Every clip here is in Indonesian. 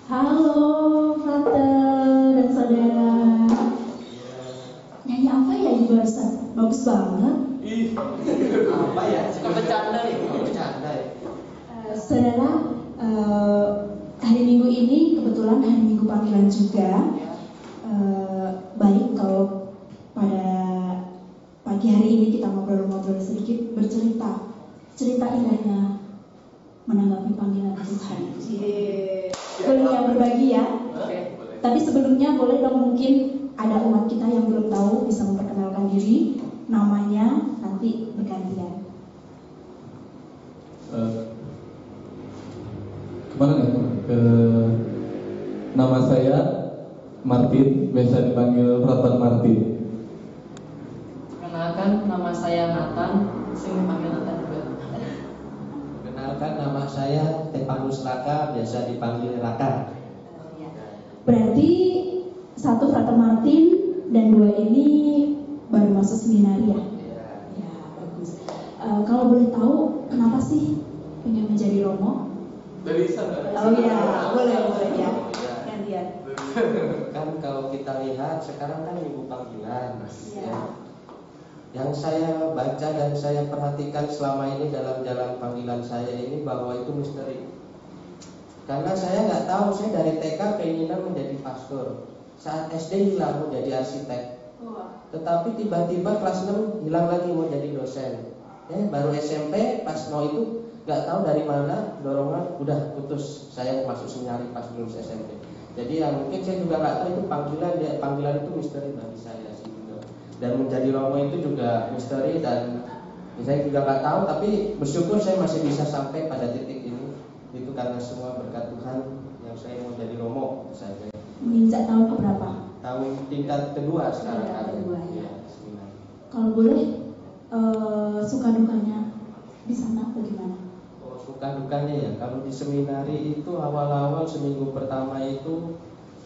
Halo, Frater dan saudara. Nyanyi apa ya di barusan? Bagus banget. Apa ya? Suka bercanda nih, bercanda ya. Saudara, hari Minggu ini kebetulan hari Minggu panggilan juga. Baik kalau pada pagi hari ini kita ngobrol-ngobrol sedikit, bercerita indahnya menanggapi panggilan Tuhan. Boleh yang berbagi ya? Tapi sebelumnya boleh dong, mungkin ada umat kita yang belum tahu, bisa memperkenalkan diri, namanya nanti bergantian. Kemana nih? Nama saya Martin, biasa dipanggil Frater Martin. Kenalkan, nama saya Nathan, sering dipanggil Nathan juga. Kenalkan, nama saya Tepanus Raka, biasa dipanggil Raka. Berarti satu Frater Martin dan dua ini baru masuk seminari ya? Ya, bagus. Kalau boleh tahu, kenapa sih pengen menjadi Romo? Dari sana. Oh iya, boleh ya. Gantian. Kan kalau kita lihat sekarang kan minggu panggilan, Ya. ya. Yang saya baca dan saya perhatikan selama ini dalam jalan panggilan saya ini bahwa itu misteri. Karena saya nggak tahu, saya dari TK keinginan menjadi pastor. Saat SD hilang mau jadi arsitek. Tetapi tiba-tiba kelas 6 hilang lagi mau jadi dosen. Baru SMP pas mau itu nggak tahu dari mana dorongan udah putus saya masuk seminari pas lulus SMP. Jadi ya mungkin saya juga nggak tahu itu panggilan itu misteri bagi saya sih juga. Dan menjadi Romo itu juga misteri dan saya juga nggak tahu, tapi bersyukur saya masih bisa sampai pada titik ini. Itu karena semua berkat Tuhan yang saya mau jadi Romo saja. Menginjak tahun keberapa? Tahun tingkat kedua sekarang. Tingkat kedua, ya. Seminari. Kalau boleh, suka dukanya di sana bagaimana? Suka dukanya ya, kalau di seminari itu awal-awal seminggu pertama itu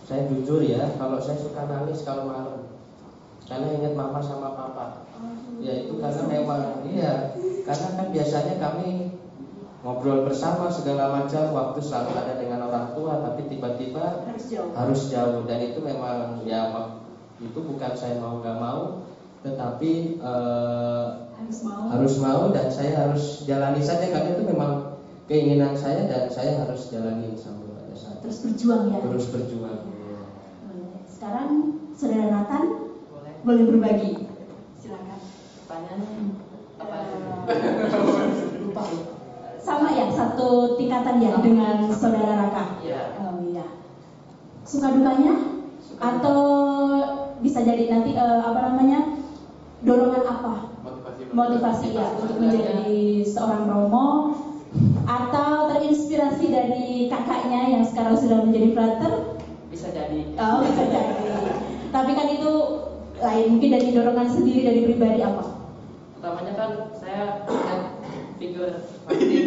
saya jujur ya, kalau saya suka nangis kalau malam karena ingat mama sama papa. Ya itu karena memang iya, karena kan biasanya kami ngobrol bersama segala macam, waktu selalu ada dengan orang tua, tapi tiba-tiba harus jauh dan itu memang ya itu bukan saya mau nggak mau, tetapi harus mau dan saya harus jalani saja karena itu memang keinginan saya dan saya harus jalani sampai pada saat. Terus berjuang ya. Terus berjuang. Ya. Sekarang saudara Nathan boleh berbagi. Silakan. Pertanyaannya apa? Lupa. Sama ya, satu tingkatan ya dengan saudara Raka. Iya. Oh iya. Suka dukanya? Atau bisa jadi nanti dorongan apa? Motivasi ya untuk menjadi seorang Romo, atau terinspirasi dari kakaknya yang sekarang sudah menjadi frater? Bisa jadi. Oh, bisa jadi. Tapi kan itu lain, mungkin dari dorongan sendiri dari pribadi apa? Utamanya kan saya lihat figur Martin.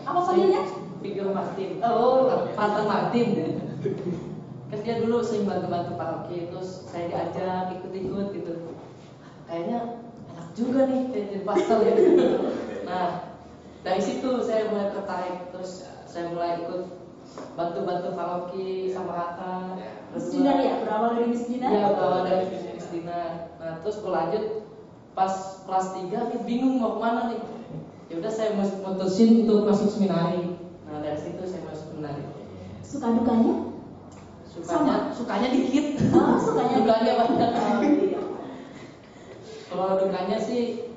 Apa panggilnya? Figur Martin. Oh, Frater Martin. Kan dia dulu sering bantu-bantu paroki, terus saya diajak ikut-ikut gitu. Kayaknya enak juga nih jadi pastor ya. Nah, dari situ saya mulai tertarik, terus saya mulai ikut bantu-bantu paroki sama Rata. Misdinar ya, berawal dari misdinar? Iya, berawal dari misdinar. Nah, terus berlanjut pas kelas 3 bingung mau kemana nih. Ya udah saya mutusin untuk masuk seminari. Nah, dari situ saya masuk seminari. Suka dukanya? Sukanya dikit. Oh, sukanya banyak. Oh, iya. Kalau dukanya sih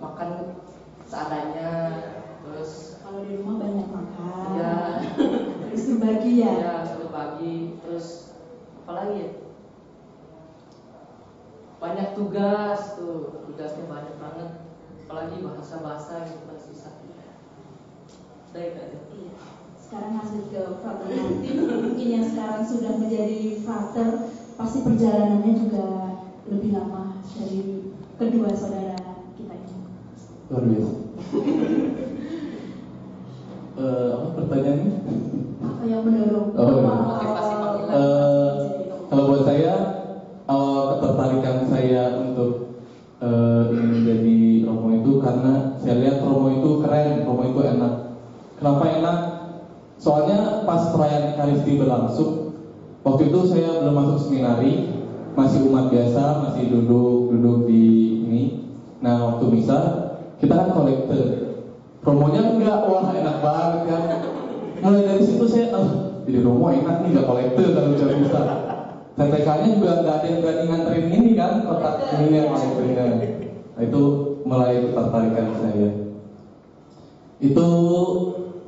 makan seadanya, terus kalau di rumah banyak makan. ya Terus berbagi ya. ya satu pagi, terus apalagi ya, banyak tugas tuh, tugasnya banyak banget, apalagi bahasa gitu kan susah. Baik aja. Iya. Sekarang masuk ke frater Martin, mungkin yang sekarang sudah menjadi frater, pasti perjalanannya juga lebih lama dari kedua saudara kita ini. Luar biasa. Apa pertanyaannya? Apa yang mendorong? Motivasi panggilan. Kalau buat saya, ketertarikan saya untuk ingin menjadi Romo itu karena saya lihat Romo itu keren, Romo itu enak. Kenapa enak? Soalnya pas perayaan Ekaristi berlangsung, waktu itu saya belum masuk seminari, masih umat biasa, masih duduk di ini. Nah, waktu misa kita kan kolekte, Romonya enggak, wah enak banget kan. Mulai dari situ saya, jadi Romo enak nih, enggak kolekte kalau jam misa. TTK-nya juga enggak ada yang berani nganterin ini kan, kotak ini yang kolekternya. Nah, itu mulai ketertarikan saya. Itu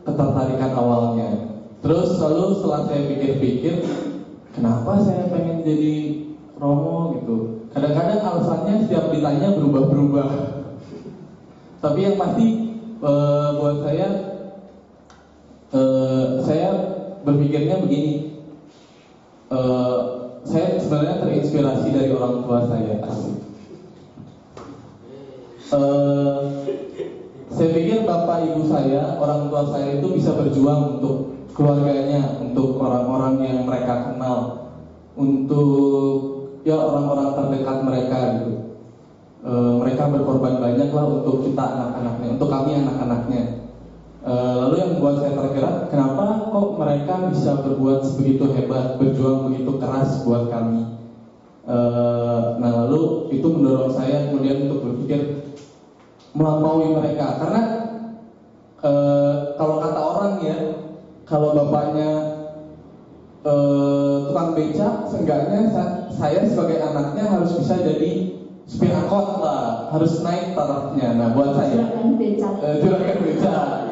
ketertarikan awalnya. Terus lalu setelah saya pikir-pikir, kenapa saya pengen jadi Romo gitu. Kadang-kadang alasannya setiap ditanya berubah-berubah. Tapi yang pasti buat saya berpikirnya begini. Saya sebenarnya terinspirasi dari orang tua saya. Saya pikir bapak ibu saya, orang tua saya itu bisa berjuang untuk keluarganya, untuk orang-orang yang mereka kenal, untuk ya orang-orang terdekat mereka gitu. Mereka berkorban banyak lah untuk kita anak-anaknya, untuk kami anak-anaknya. Lalu yang membuat saya tergerak, kenapa kok mereka bisa berbuat sebegitu hebat, berjuang begitu keras buat kami. Nah lalu itu mendorong saya kemudian untuk berpikir melampaui mereka, karena kalau kata orang ya, kalau bapaknya tukang beca, seenggaknya saya sebagai anaknya harus bisa jadi supir angkot lah, harus naik tarafnya. Nah buat saya juragan beca.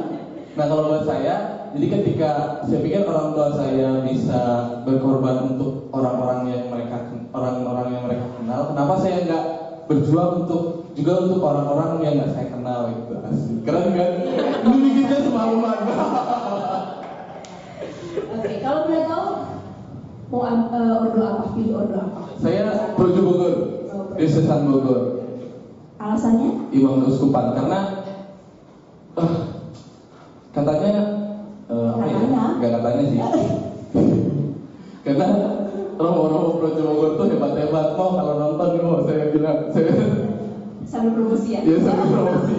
Nah kalau buat saya, jadi ketika saya pikir orang tua saya bisa berkorban untuk orang-orang yang mereka kenal, kenapa saya nggak berjuang juga untuk orang-orang yang nggak saya kenal gitu. Asik. Keren kan? Dulu kita semaluman. Oke, kalau boleh tahu mau ordo apa? Pilih ordo apa? Saya Projo Bogor, Diosesan Bogor. Alasannya? Imam Keuskupan karena katanya apa ya? Nggak katanya sih. Karena Romo Projo Bogor tuh hebat-hebat. Mau kalau nonton mau saya bilang saya sambil promosi ya? Iya sambil promosi.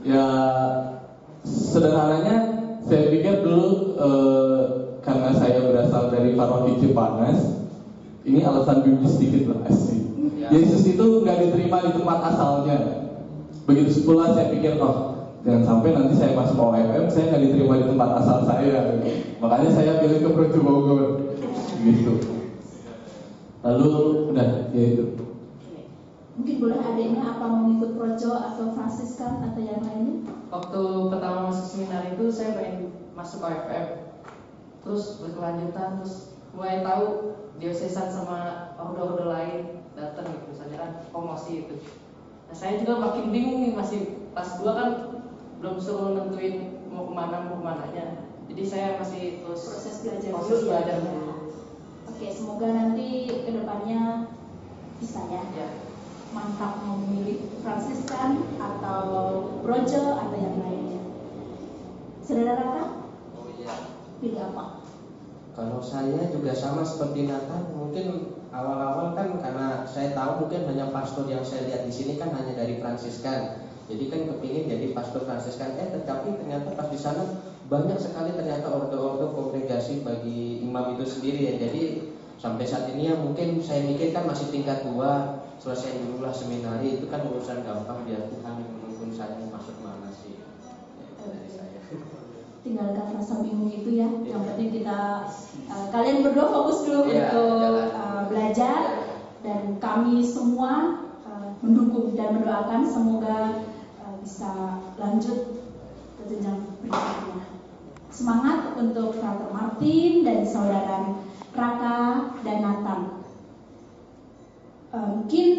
Ya sederhananya saya pikir dulu karena saya berasal dari paroki Cipanas, ini alasan biblis sedikit lah sih. Yesus itu nggak diterima di tempat asalnya. Begitu pula saya pikir jangan sampai nanti saya masuk OFM saya nggak diterima di tempat asal saya. Makanya saya pilih ke Projo Bogor gitu. Lalu udah ya itu. Mungkin boleh adanya apa mau ikut Projo atau Fransiskan atau yang lainnya? Waktu pertama masuk seminar itu saya pengen masuk OFM, terus berkelanjutan, terus mulai tahu diocesan sama ordo-ordo lain datang gitu, misalnya kan promosi itu. Nah, saya juga makin bingung nih, masih pas 2 kan belum suruh nentuin mau kemananya. Jadi saya masih terus Proses belajar dulu. Oke, semoga nanti kedepannya bisa ya. Mantap mau memilih Fransiskan atau Brojo atau yang lainnya. Saudara Raka? Oh iya. Pilih apa? Kalau saya juga sama seperti Nathan, mungkin awal-awal kan karena saya tahu mungkin hanya pastor yang saya lihat di sini kan hanya dari Fransiskan. Jadi kan kepingin jadi pastor Fransiskan, tetapi ternyata pas di sana banyak sekali ternyata ordo-ordo kongregasi bagi imam itu sendiri ya. Jadi sampai saat ini ya mungkin saya mikir kan masih tingkat 2, selesai dulu lah seminari, itu kan urusan gampang, biar Tuhan yang menuntun saya masuk mana sih. Dari saya. Tinggalkan rasa bingung itu ya. Yang penting kita kalian berdua fokus dulu untuk belajar, dan kami semua mendukung dan mendoakan semoga bisa lanjut ke jenjang berikutnya. Semangat untuk Frater Martin dan saudara Raka dan Nathan. Mungkin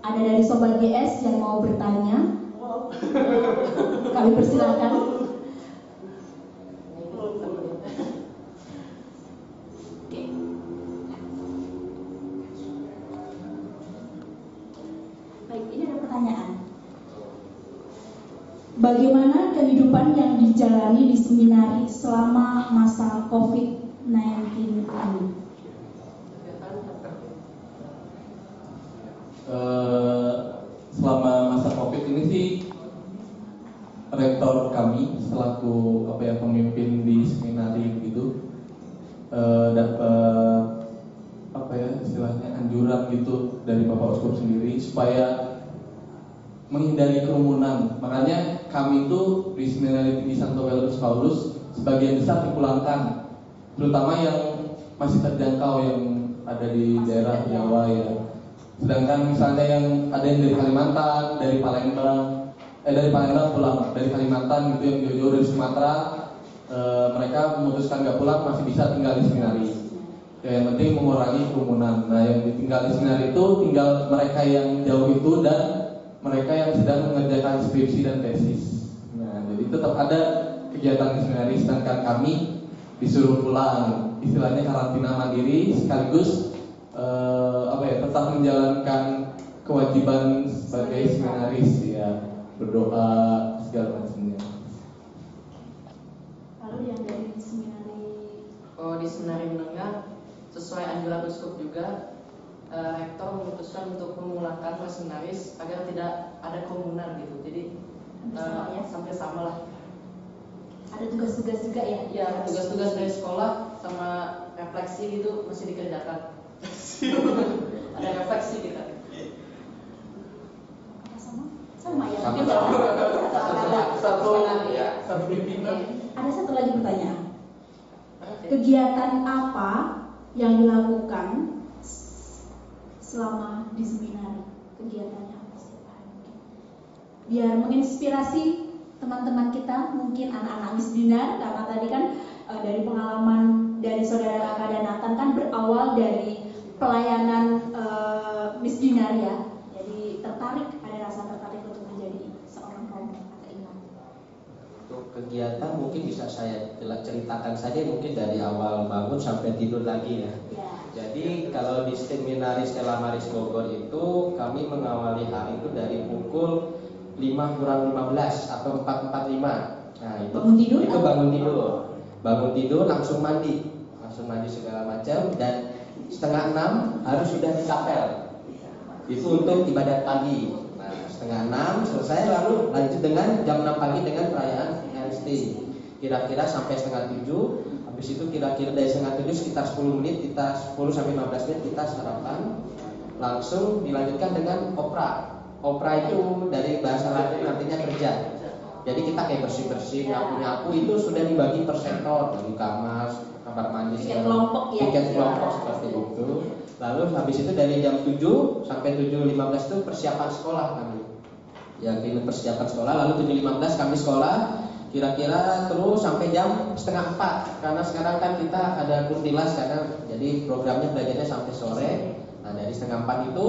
ada dari Sobat GS yang mau bertanya. Kami persilakan. Baik, ini ada pertanyaan. Bagaimana kehidupan yang dijalani di seminari selama masa COVID-19 ini? Selama masa COVID ini sih, rektor kami selaku pemimpin di seminari gitu dapat istilahnya anjuran gitu dari Bapak Uskup sendiri supaya menghindari kerumunan. Makanya kami itu di Seminari Tinggi Santo Petrus Paulus sebagian besar dipulangkan, terutama yang masih terjangkau yang ada di daerah Jawa ya. Sedangkan misalnya yang ada yang dari Kalimantan, dari Palembang pulang, dari Kalimantan gitu yang jauh-jauh dari Sumatera, mereka memutuskan nggak pulang, masih bisa tinggal di seminari. Ya, yang penting mengurangi kerumunan. Nah, yang ditinggal di seminari itu tinggal mereka yang jauh itu dan mereka yang sedang mengerjakan skripsi dan tesis. Nah, jadi tetap ada kegiatan di seminari, sedangkan kami disuruh pulang, istilahnya karantina mandiri sekaligus tetap menjalankan kewajiban sebagai seminaris ya, berdoa segala macamnya. Lalu yang dari seminari, di seminari menengah sesuai anjuran uskup juga, rektor memutuskan untuk memulangkan para seminaris agar tidak ada kerumunan gitu. Jadi sampai sama lah. ada tugas-tugas juga ya? Ya, tugas-tugas dari sekolah sama refleksi gitu masih dikerjakan. Ada refleksi kita. Sama ya. Satu pimpinan. Ada satu lagi pertanyaan. Kegiatan apa yang dilakukan selama di seminari? Kegiatannya apa sih? Biar menginspirasi teman-teman kita, mungkin anak-anak misdinar, karena tadi kan dari pengalaman dari saudara Raka dan Nathan kan berawal dari pelayanan misdinar ya. Jadi ada rasa tertarik untuk menjadi seorang romo atau imam. Untuk kegiatan mungkin bisa saya ceritakan saja mungkin dari awal bangun sampai tidur lagi ya. Jadi kalau di seminari Stella Maris Bogor itu kami mengawali hari itu dari pukul 5:15 atau 4:45. Nah, itu bangun tidur langsung mandi segala macam, dan 5:30 harus sudah di kapel. Itu untuk ibadat pagi. Nah, 5:30 selesai, lalu lanjut dengan jam 6 pagi dengan perayaan Eucharistia. Kira-kira sampai 6:30. Habis itu kira-kira dari 6:30 sekitar 10 menit, kita 10 sampai 15 menit kita sarapan. Langsung dilanjutkan dengan opera. Opera itu dari bahasa Latin artinya kerja. Jadi kita kayak bersih-bersih, nyapu-nyapu, itu sudah dibagi per sektor, bagi kamar mandi, tiket kelompok seperti itu. Lalu habis itu dari jam 7 sampai 7:15 itu persiapan sekolah kami. Ya, ini persiapan sekolah. Lalu 7:15 kami sekolah. kira-kira terus sampai jam 3:30 karena sekarang kan kita ada kurtilas karena jadi programnya belajarnya sampai sore. Nah dari 3:30 itu,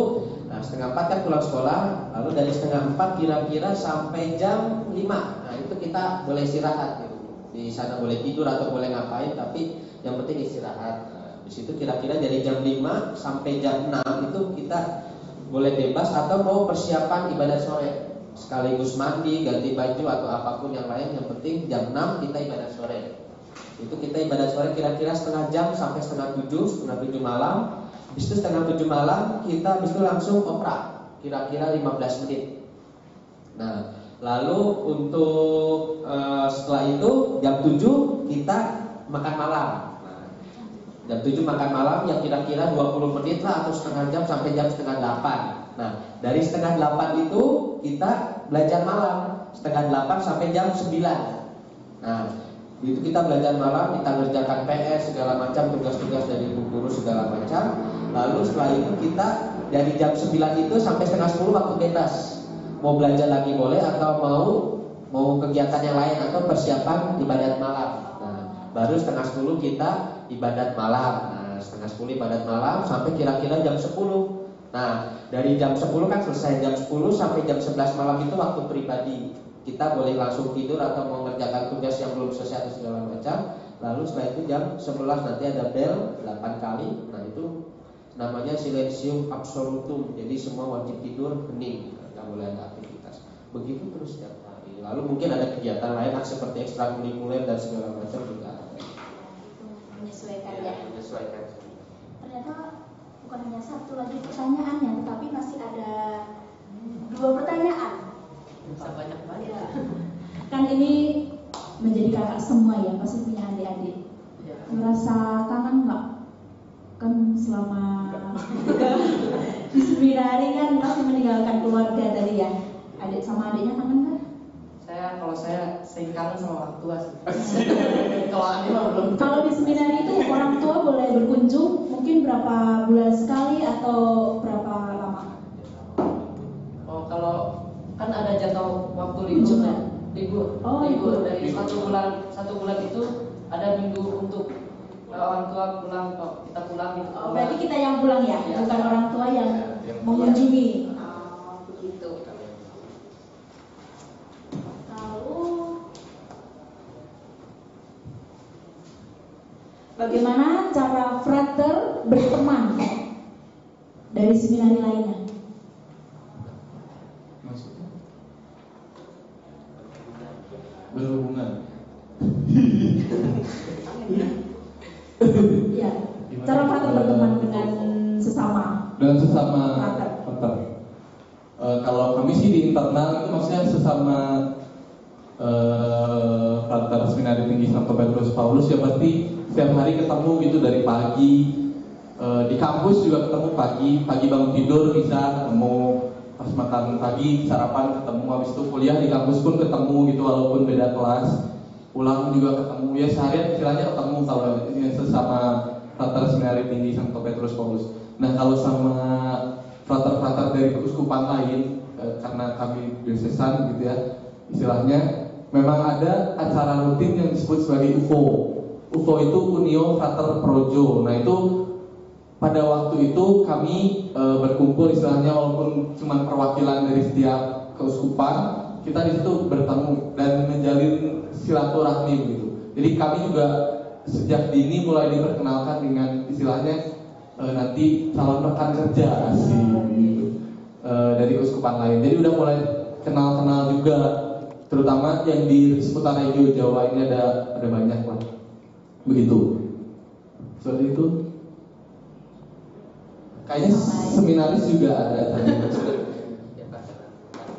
3:30 kan pulang sekolah, lalu dari 3:30 kira-kira sampai jam 5. Nah itu kita boleh istirahat gitu. Di sana boleh tidur atau boleh ngapain, tapi yang penting istirahat. Nah, di situ kira-kira dari jam 5 sampai jam 6 itu kita boleh bebas atau mau persiapan ibadah sore. Sekaligus mandi, ganti baju atau apapun yang lain, yang penting jam 6 kita ibadah sore. Itu kita ibadah sore kira-kira setengah jam sampai setengah 7 malam. Habis itu setengah 7 malam kita habis itu langsung opera kira-kira 15 menit. Nah, lalu untuk setelah itu jam 7 kita makan malam. Nah, jam 7 makan malam yang kira-kira 20 menit lah atau setengah jam sampai jam setengah 8. Nah, dari setengah 8 itu kita belajar malam setengah 8 sampai jam 9. Nah, itu kita belajar malam, kita ngerjakan PS segala macam, tugas-tugas dari ibu guru segala macam. Lalu setelah itu kita dari jam 9 itu sampai setengah 10 waktu bebas. Mau belajar lagi boleh atau mau kegiatan yang lain atau persiapan ibadat malam. Nah, baru setengah 10 kita ibadat malam. Nah, setengah 10 ibadat malam sampai kira-kira jam 10. Nah, dari jam 10 kan selesai, jam 10 sampai jam 11 malam itu waktu pribadi. Kita boleh langsung tidur atau mau mengerjakan tugas yang belum selesai atau segala macam. Lalu setelah itu jam 11 nanti ada bel 8 kali. Nah, itu namanya silensium absolutum. Jadi semua wajib tidur, hening, nggak boleh ada aktivitas. Begitu terus setiap hari. Lalu mungkin ada kegiatan lain seperti ekstrakurikuler dan segala macam juga ada. Menyesuaikan ya. Menyesuaikan. Ternyata bukan hanya satu lagi pertanyaannya, tetapi masih ada 2 pertanyaan. Bisa banyak-banyak. Ya. Kan ini menjadi kakak semua ya, pasti punya adik-adik. Ya. Merasa kangen nggak? Kan selama di seminari kan pasti meninggalkan keluarga tadi ya. Adik sama adiknya kangen nggak? Kalau saya sering kangen sama orang tua sih. Kalau adik mah belum. Kalau di seminari itu orang tua boleh berkunjung mungkin berapa bulan sekali atau berapa lama? Oh, kalau kan ada jadwal waktu libur ya. Libur. Oh, libur libur. dari satu bulan itu ada minggu untuk orang tua pulang, kita pulang gitu. Oh, berarti kita yang pulang ya, Ya. bukan orang tua yang mengunjungi. Oh, begitu. Lalu bagaimana cara frater berteman dari seminari lainnya? Maksudnya berhubungan. Ya, cara frater berteman dengan sesama. Dengan sesama Frater. frater. Kalau kami sih di internal itu maksudnya sesama frater Seminari Tinggi Santo Petrus Paulus ya pasti setiap hari ketemu gitu dari pagi. Di kampus juga ketemu pagi bangun tidur bisa ketemu, pas makan pagi sarapan ketemu, habis itu kuliah di kampus pun ketemu gitu walaupun beda kelas. Pulang juga ketemu, ya seharian istilahnya ketemu kalau ini sesama frater Seminari Tinggi Santo Petrus Paulus. Nah kalau sama frater-frater dari keuskupan lain, karena kami diosesan gitu ya, istilahnya memang ada acara rutin yang disebut sebagai UFO. UFO itu Unio Frater Projo. Nah itu pada waktu itu kami berkumpul istilahnya walaupun cuma perwakilan dari setiap keuskupan, kita di situ bertemu dan menjalin silaturahmi gitu. Jadi kami juga sejak dini mulai diperkenalkan dengan istilahnya nanti calon rekan kerja sih gitu, dari keuskupan lain. Jadi udah mulai kenal-kenal juga, terutama yang di seputar Regio Jawa ini ada banyak lah. Begitu. Seperti itu. Kayaknya seminaris juga ada.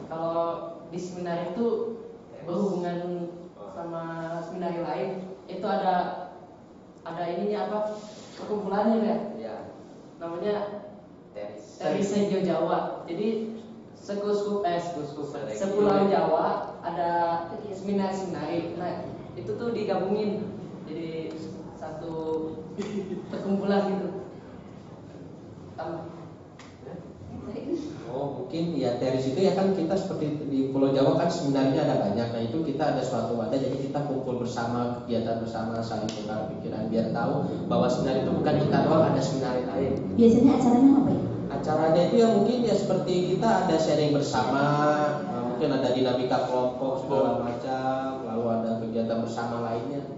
Kalau di seminari itu berhubungan sama seminari lain itu ada ininya apa, perkumpulannya ya. Ya. Namanya dari Regio Jawa. Jadi sepulau Jawa ada seminari. Nah itu tuh digabungin jadi satu perkumpulan gitu. Oh mungkin mungkin ya dari situ ya kan kita seperti di Pulau Jawa kan seminarnya ada banyak. Nah itu kita ada suatu wadah, jadi kita kumpul bersama, kegiatan bersama, saling tukar pikiran biar tahu bahwa seminar itu bukan kita doang, ada seminar lain. Biasanya acaranya apa ya? Acaranya itu ya mungkin ya seperti kita ada sharing bersama, mungkin ada dinamika kelompok segala macam, lalu ada kegiatan bersama lainnya.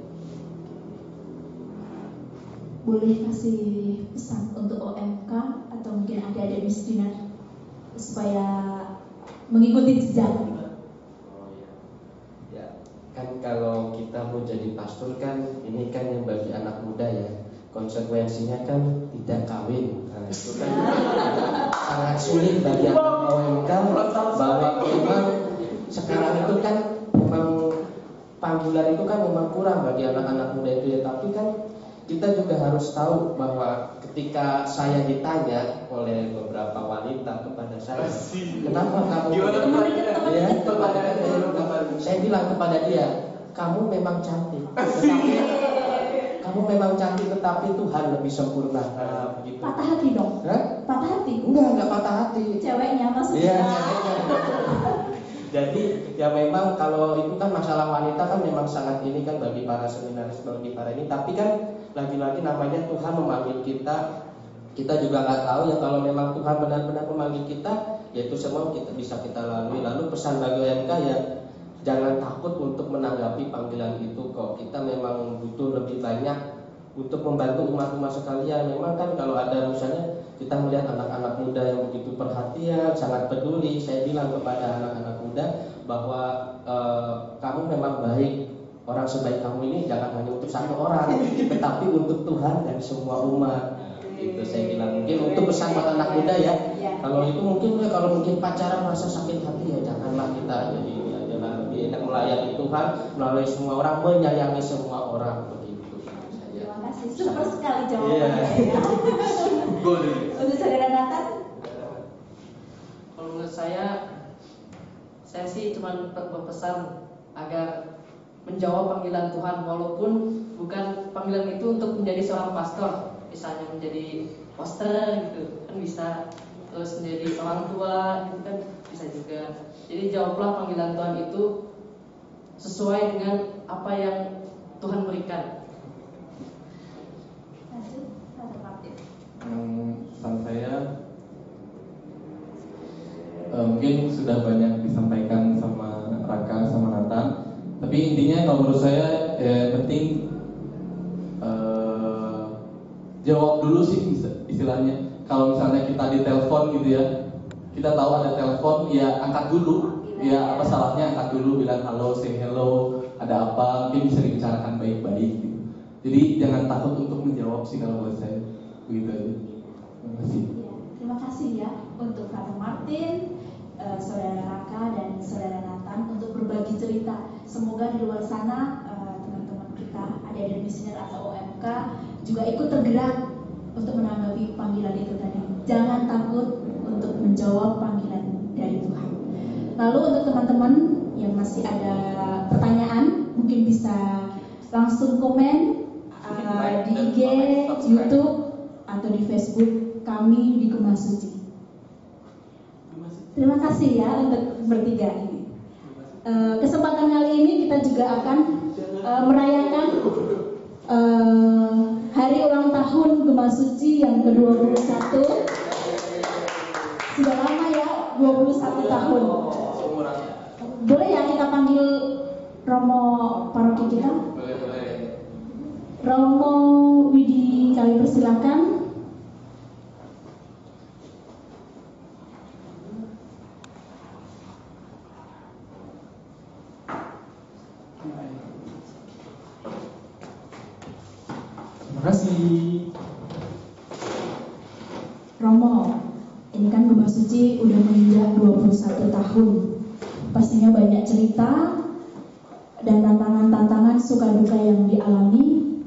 Boleh kasih pesan untuk OMK atau mungkin adik-adik misdinar supaya mengikuti jejak? Oh iya. Ya, kan kalau kita mau jadi pastor kan ini kan yang bagi anak muda ya, konsekuensinya kan tidak kawin. Nah, itu kan sangat sulit bagi anak OMK bahwa memang sekarang itu kan memang panggilan itu kan memang kurang bagi anak-anak muda itu ya, tapi kan kita juga harus tahu bahwa ketika saya ditanya oleh beberapa wanita kepada saya, kenapa kamu ya, saya bilang kepada dia, kamu memang cantik, tetapi kamu memang cantik, tetapi Tuhan lebih sempurna. Nah, begitu. Patah hati dong? Hah? Patah hati? Enggak patah hati. Ceweknya maksudnya? Iya, jadi ya memang kalau itu kan masalah wanita kan memang sangat ini kan bagi para seminaris, bagi para ini. Tapi kan lagi-lagi namanya Tuhan memanggil kita. Kita juga nggak tahu ya kalau memang Tuhan benar-benar memanggil kita, ya itu semua kita bisa kita lalui. Lalu pesan bagi OMK ya jangan takut untuk menanggapi panggilan itu kok. Kita memang butuh lebih banyak untuk membantu umat-umat sekalian. Memang kan kalau ada misalnya kita melihat anak-anak muda yang begitu perhatian, sangat peduli. Saya bilang kepada anak-anak muda bahwa kamu memang baik. Orang sebaik kamu ini jangan hanya untuk satu orang, tetapi untuk Tuhan dan semua umat. Itu saya bilang mungkin untuk pesan buat anak muda ya. Kalau itu mungkin ya kalau mungkin pacaran merasa sakit hati ya janganlah kita jadi ya, jangan lebih enak melayani Tuhan melalui semua orang, menyayangi semua orang begitu. Terima kasih, super sekali jawabannya. Untuk saudara Nathan? Kalau menurut saya sih cuma berpesan agar menjawab panggilan Tuhan, walaupun bukan panggilan itu untuk menjadi seorang pastor, misalnya menjadi poster gitu kan bisa, terus menjadi orang tua gitu kan bisa juga. Jadi jawablah panggilan Tuhan itu sesuai dengan apa yang Tuhan berikan. Lanjut, Brother Martin. Pesan saya mungkin sudah banyak disampaikan sama Raka sama Nathan, tapi intinya kalau menurut saya penting jawab dulu sih istilahnya. Kalau misalnya kita ditelepon gitu ya, kita tahu ada telepon ya angkat dulu. Ya apa salahnya angkat dulu, bilang halo, say hello, ada apa, mungkin bisa dibicarakan baik-baik gitu. Jadi jangan takut untuk menjawab sih kalau buat saya begitu aja. Terima kasih. Terima kasih ya untuk Brother Martin, saudara Raka dan saudara Nathan untuk berbagi cerita. Semoga di luar sana teman-teman kita ada di misioner atau OMK juga ikut tergerak untuk menanggapi panggilan itu tadi. Jangan takut untuk menjawab panggilan dari Tuhan. Lalu untuk teman-teman yang masih ada pertanyaan, mungkin bisa langsung komen di IG, YouTube atau di Facebook kami di Gemah Suci. Terima kasih ya untuk bertiga ini. Kesempatan kali ini kita juga akan merayakan hari ulang tahun Gemah Suci yang ke-21. Sudah lama ya, 21 tahun. Boleh ya kita panggil Romo paroki kita? Boleh. Romo Widi, kami persilakan. Terima kasih. Romo, ini kan Gemah Suci udah menginjak 21 tahun. Pastinya banyak cerita dan tantangan-tantangan suka duka yang dialami.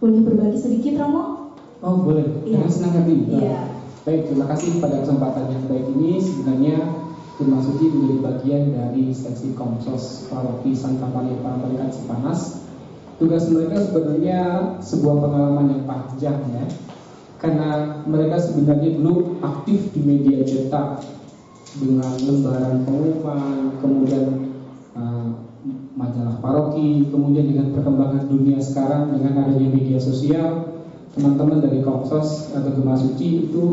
Boleh berbagi sedikit, Romo? Oh boleh, dengan senang hati. Iya. Baik, terima kasih pada kesempatan yang baik ini. Sebenarnya Gemah Suci menjadi bagian dari seksi Komsos Paroki Santa Maria Parangkalikat Cipanas. Tugas mereka sebenarnya sebuah pengalaman yang panjang ya, karena mereka sebenarnya dulu aktif di media cetak dengan lembaran pengumuman, kemudian majalah paroki, kemudian dengan perkembangan dunia sekarang dengan adanya media sosial, teman-teman dari Komsos atau Gema Suci itu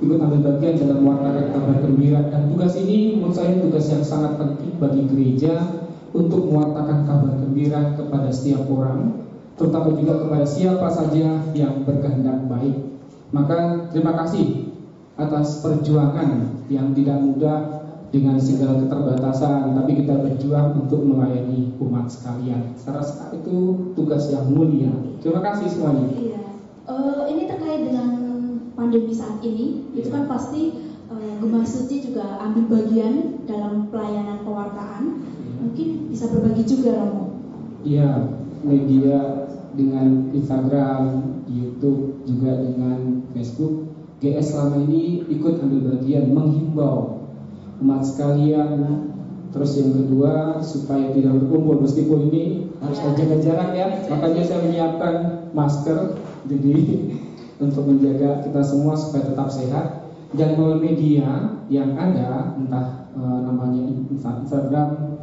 ikut ambil bagian dalam mewartakan kabar gembira, dan tugas ini menurut saya tugas yang sangat penting bagi gereja untuk mewartakan kabar gembira kepada setiap orang, terutama juga kepada siapa saja yang berkehendak baik. Maka terima kasih atas perjuangan yang tidak mudah dengan segala keterbatasan, tapi kita berjuang untuk melayani umat sekalian. Saya rasa itu tugas yang mulia. Terima kasih semuanya. Iya. Ini terkait dengan pandemi saat ini, itu kan pasti Gema Suci juga ambil bagian dalam pelayanan pewartaan. Mungkin bisa berbagi juga, Romo. Iya, media dengan Instagram, YouTube, juga dengan Facebook. GS selama ini ikut ambil bagian menghimbau umat sekalian. Terus yang kedua, supaya tidak berkumpul, meskipun ini harus jaga jarak ya. Makanya saya menyiapkan masker, jadi untuk menjaga kita semua supaya tetap sehat. Dan melalui media yang ada, entah namanya Instagram,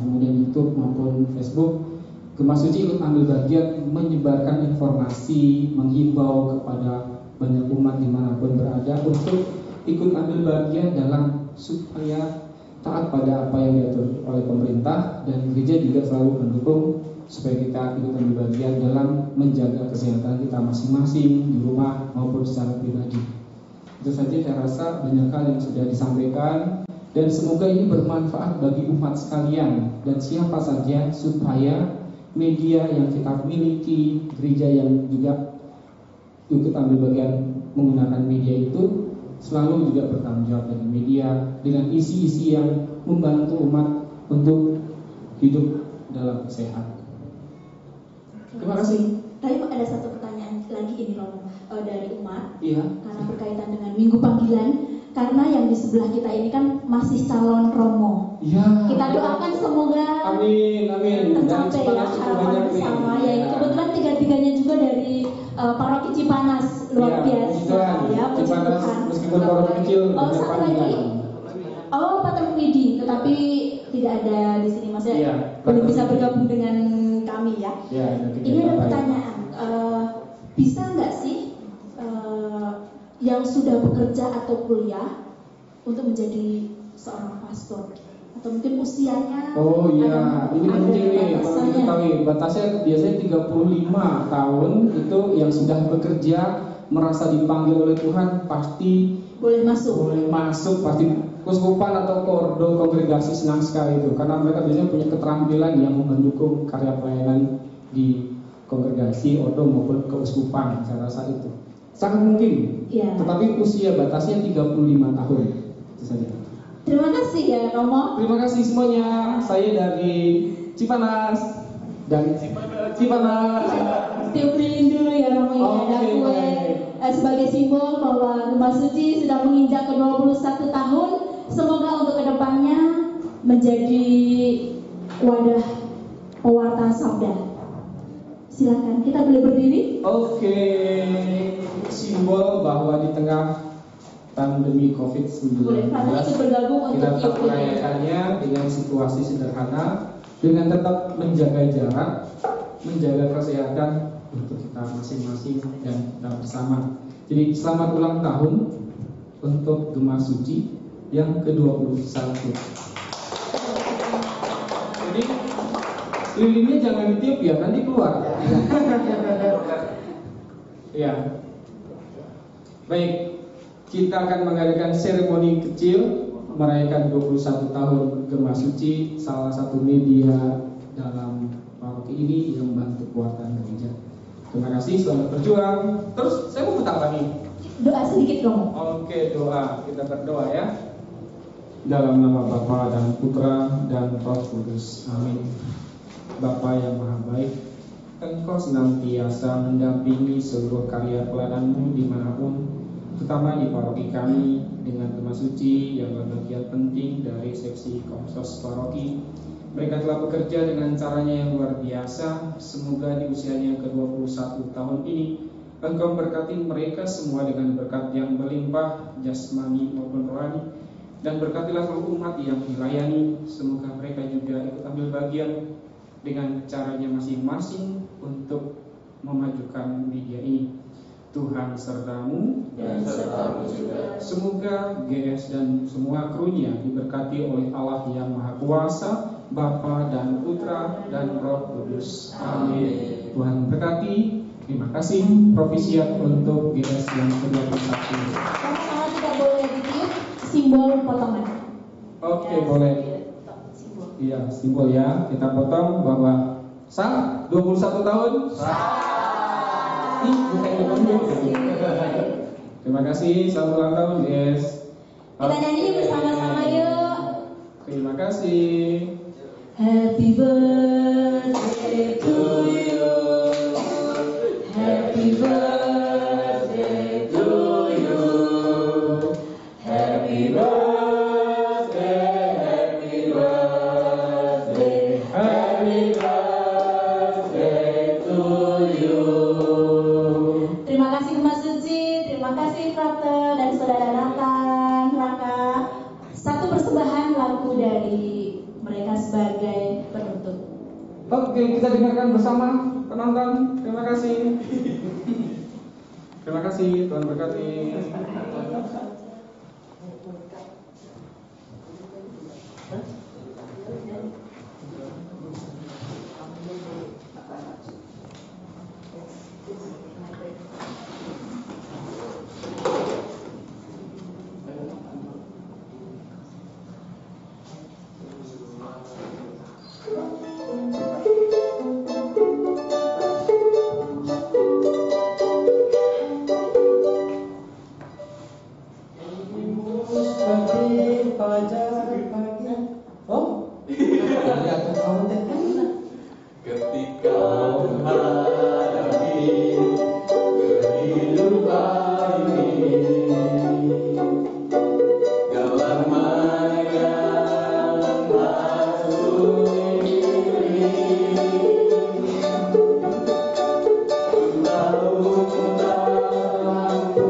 kemudian YouTube maupun Facebook, Gema Suci ikut ambil bagian menyebarkan informasi, menghimbau kepada banyak umat dimanapun berada untuk ikut ambil bagian dalam supaya taat pada apa yang diatur oleh pemerintah, dan gereja juga selalu mendukung supaya kita ikut ambil bagian dalam menjaga kesehatan kita masing-masing di rumah maupun secara pribadi. Itu saja, saya rasa banyak hal yang sudah disampaikan, dan semoga ini bermanfaat bagi umat sekalian dan siapa saja, supaya media yang kita miliki, gereja yang juga ikut ambil bagian menggunakan media itu selalu juga bertanggung jawab dengan media, dengan isi-isi yang membantu umat untuk hidup dalam sehat. Terima kasih. Tadi ada satu pertanyaan lagi ini, Romo, dari umat. Iya. Karena berkaitan dengan Minggu Panggilan, karena yang di sebelah kita ini kan masih calon Romo. Iya. Kita doakan semoga Amin, amin. tercapai ya harapan bersama. Ya, ini kebetulan tiga-tiganya juga dari paroki Cipanas, luar biasa ya, puji Cipanas, Tuhan. meskipun paroki kecil. Oh, satu lagi. Oh, Pater Widi, tetapi tidak ada di sini, maksudnya Iya, belum bisa bergabung dengan kami ya. Ya, Ini ada pertanyaan, bisa nggak sih yang sudah bekerja atau kuliah untuk menjadi seorang pastor? Atau mungkin usianya? Oh iya, ini penting nih, kalau diketahui batasnya biasanya 35 tahun itu yang sudah bekerja, merasa dipanggil oleh Tuhan, pasti boleh masuk. Pasti kuskupan atau kordo kongregasi senang sekali itu, karena mereka biasanya punya keterampilan yang mendukung karya pelayanan di kongregasi, ordo maupun keuskupan. Saya rasa itu sangat mungkin. Ya. Tetapi usia batasnya 35 tahun. Itu saja. Terima kasih ya, Romo. Terima kasih semuanya. Saya dari Cipanas. Cipanas. Tiup-tiup dulu ya, Romo. Ada kue sebagai simbol bahwa Gema Suci sudah menginjak ke 21 tahun. Semoga untuk kedepannya menjadi wadah pewarta sabda. Silakan, kita boleh berdiri. Oke. Simbol bahwa di tengah pandemi COVID-19 Boleh, Pak, ikut bergabung kita untuk tetap merayakannya dengan situasi sederhana, dengan tetap menjaga jarak, menjaga kesehatan untuk kita masing-masing dan kita bersama. Jadi selamat ulang tahun untuk Gema Suci yang ke-21. Jadi lilinnya jangan ditiup ya, nanti keluar. Ya. Baik, kita akan mengadakan seremoni kecil merayakan 21 tahun Gema Suci, salah satu media dalam paroki ini yang membantu pewartaan gereja. Terima kasih, selamat berjuang. Terus saya mau minta apa nih? Doa sedikit, Romo. Oke, doa. Kita berdoa ya. Dalam nama Bapa dan Putra dan Roh Kudus. Amin. Bapa yang Maha Baik, Engkau senantiasa mendampingi seluruh karya pelayananmu dimanapun, terutama di paroki kami dengan Gema Suci yang bagian penting dari seksi Komsos paroki. Mereka telah bekerja dengan caranya yang luar biasa. Semoga di usianya yang ke-21 tahun ini Engkau berkati mereka semua dengan berkat yang berlimpah jasmani maupun rohani, dan berkatilah seluruh umat yang dilayani. Semoga mereka juga ikut ambil bagian dengan caranya masing-masing untuk memajukan media ini. Tuhan sertamu dan sertamu juga. Semoga GS dan semua krunya diberkati oleh Allah yang Maha Kuasa, Bapa dan Putra dan Roh Kudus. Amin. Tuhan berkati. Terima kasih Provisiat untuk GS yang ke-21. Sama-sama kita boleh bikin simbol potongan. Oke, Ya, boleh. Simbol. Iya, simbol ya. Kita potong bahwa sah 21 tahun. Terima kasih, selamat ulang tahun, guys. Kita nyanyi bersama-sama yuk. Terima kasih. Happy birthday to you. Happy birthday to you. Happy birthday, happy birthday, happy birthday to you. Terima kasih Mas Suci, terima kasih Frater dan Saudara Nathan, Raka. Satu persembahan lagu dari mereka sebagai penutup. Oke, kita dengarkan bersama penonton. Terima kasih. Terima kasih, Tuhan berkati. Ketika menghadapi kehidupan ini, jalan mana yang masuk ini, ku tahu ku tak mampu,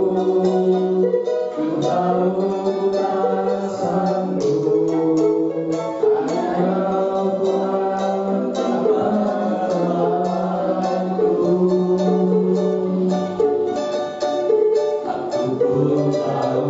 ku tahu ku tak sanggup. Aku pun tahu